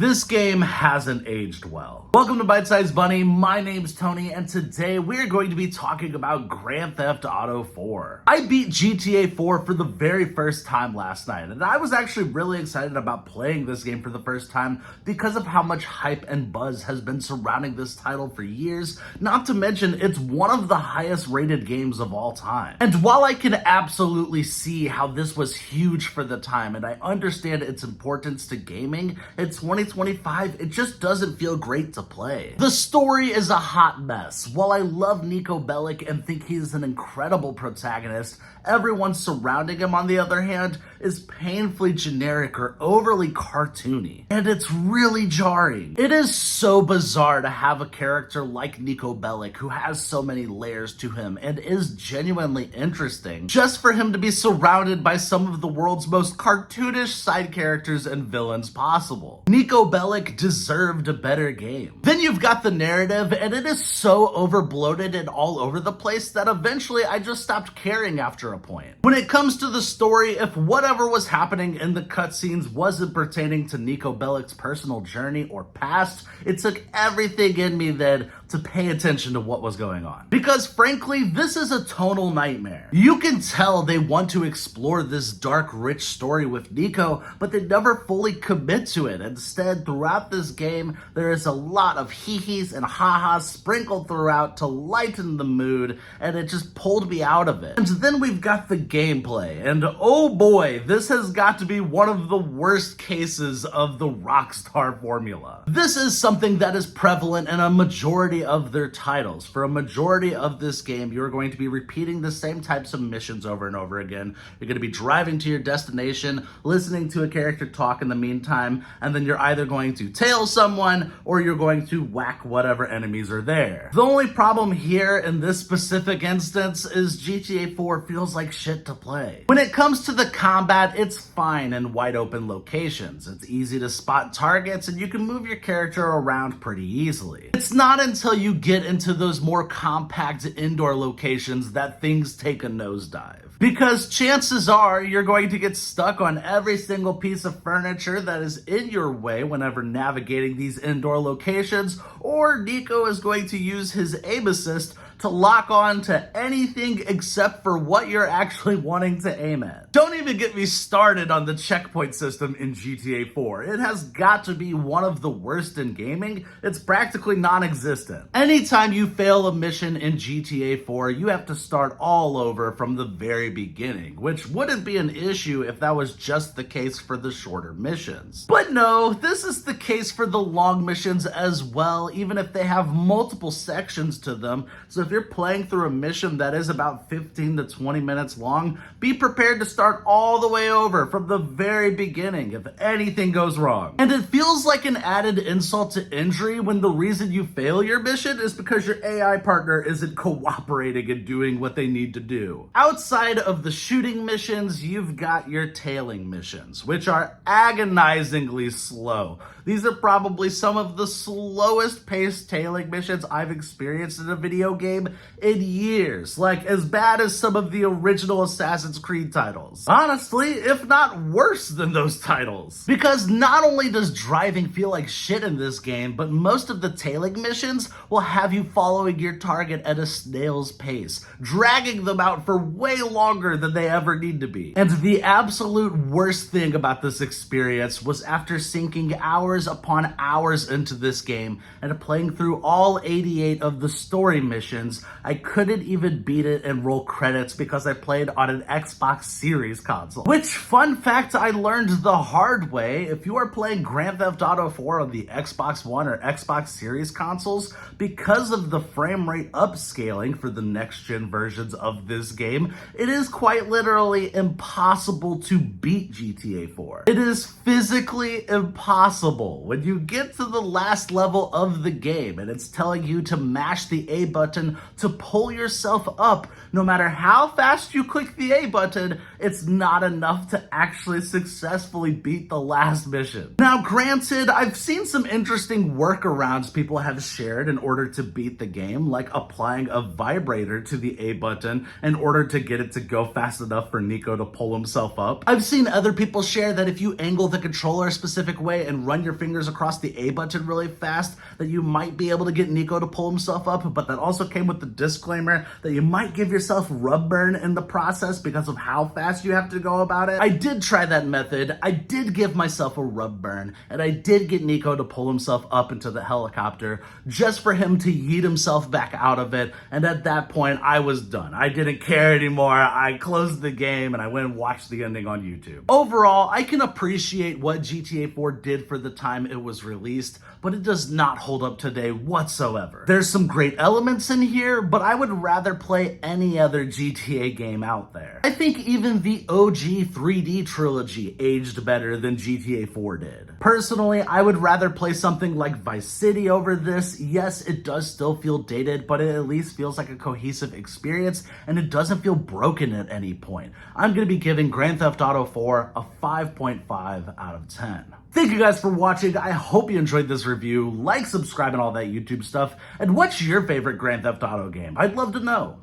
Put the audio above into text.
This game hasn't aged well. Welcome to Bite Size Bunny, my name's Tony, and today we're going to be talking about Grand Theft Auto 4. I beat GTA 4 for the very first time last night, and I was actually really excited about playing this game for the first time because of how much hype and buzz has been surrounding this title for years, not to mention it's one of the highest rated games of all time. And while I can absolutely see how this was huge for the time, and I understand its importance to gaming, it's 2025, it just doesn't feel great to play. The story is a hot mess. While I love Niko Bellic and think he's an incredible protagonist, everyone surrounding him, on the other hand, is painfully generic or overly cartoony. And it's really jarring. It is so bizarre to have a character like Niko Bellic who has so many layers to him and is genuinely interesting, just for him to be surrounded by some of the world's most cartoonish side characters and villains possible. Niko Bellic deserved a better game. Then you've got the narrative, and it is so overbloated and all over the place that eventually I just stopped caring after a point. When it comes to the story, if whatever was happening in the cutscenes wasn't pertaining to Niko Bellic's personal journey or past, it took everything in me then to pay attention to what was going on. Because frankly, this is a tonal nightmare. You can tell they want to explore this dark, rich story with Niko, but they never fully commit to it. Instead, throughout this game, there is a lot of hee-hees and ha-has sprinkled throughout to lighten the mood, and it just pulled me out of it. And then we've got the gameplay, and oh boy, this has got to be one of the worst cases of the Rockstar formula. This is something that is prevalent in a majority of their titles. For a majority of this game, you're going to be repeating the same types of missions over and over again. You're going to be driving to your destination, listening to a character talk in the meantime, and then you're either going to tail someone or you're going to whack whatever enemies are there. The only problem here in this specific instance is GTA 4 feels like shit to play. When it comes to the combat, it's fine in wide open locations. It's easy to spot targets and you can move your character around pretty easily. It's not until you get into those more compact indoor locations that things take a nosedive. Because chances are you're going to get stuck on every single piece of furniture that is in your way whenever navigating these indoor locations, or Niko is going to use his aim assist to lock on to anything except for what you're actually wanting to aim at. Don't even get me started on the checkpoint system in GTA 4. It has got to be one of the worst in gaming. It's practically non-existent. Anytime you fail a mission in GTA 4, you have to start all over from the very beginning, which wouldn't be an issue if that was just the case for the shorter missions. But no, this is the case for the long missions as well, even if they have multiple sections to them. So if you're playing through a mission that is about 15 to 20 minutes long, be prepared to start all the way over from the very beginning if anything goes wrong. And it feels like an added insult to injury when the reason you fail your mission is because your AI partner isn't cooperating and doing what they need to do. Outside of the shooting missions, you've got your tailing missions, which are agonizingly slow. These are probably some of the slowest paced tailing missions I've experienced in a video game in years, like as bad as some of the original Assassin's Creed titles. Honestly, if not worse than those titles. Because not only does driving feel like shit in this game, but most of the tailing missions will have you following your target at a snail's pace, dragging them out for way longer than they ever need to be. And the absolute worst thing about this experience was after sinking hours upon hours into this game and playing through all 88 of the story missions, I couldn't even beat it and roll credits because I played on an Xbox Series console. Which, fun fact, I learned the hard way. If you are playing Grand Theft Auto 4 on the Xbox One or Xbox Series consoles, because of the frame rate upscaling for the next-gen versions of this game, it is quite literally impossible to beat GTA 4. It is physically impossible. When you get to the last level of the game and it's telling you to mash the A button button to pull yourself up. No matter how fast you click the A button, it's not enough to actually successfully beat the last mission. Now, granted, I've seen some interesting workarounds people have shared in order to beat the game, like applying a vibrator to the A button in order to get it to go fast enough for Nico to pull himself up. I've seen other people share that if you angle the controller a specific way and run your fingers across the A button really fast, that you might be able to get Nico to pull himself up, but that also came with the disclaimer that you might give yourself rub burn in the process because of how fast you have to go about it. I did try that method. I did give myself a rub burn, and I did get Nico to pull himself up into the helicopter just for him to yeet himself back out of it, and at that point, I was done. I didn't care anymore. I closed the game, and I went and watched the ending on YouTube. Overall, I can appreciate what GTA 4 did for the time it was released, but it does not hold up today whatsoever. There's some great elements in here, but I would rather play any other GTA game out there. I think even the OG 3D trilogy aged better than GTA 4 did. Personally, I would rather play something like Vice City over this. Yes, it does still feel dated, but it at least feels like a cohesive experience, and it doesn't feel broken at any point. I'm gonna be giving Grand Theft Auto 4 a 5.5 out of 10. Thank you guys for watching. I hope you enjoyed this review. Like, subscribe, and all that YouTube stuff. And what's your favorite Grand Theft Auto game? I'd love to know.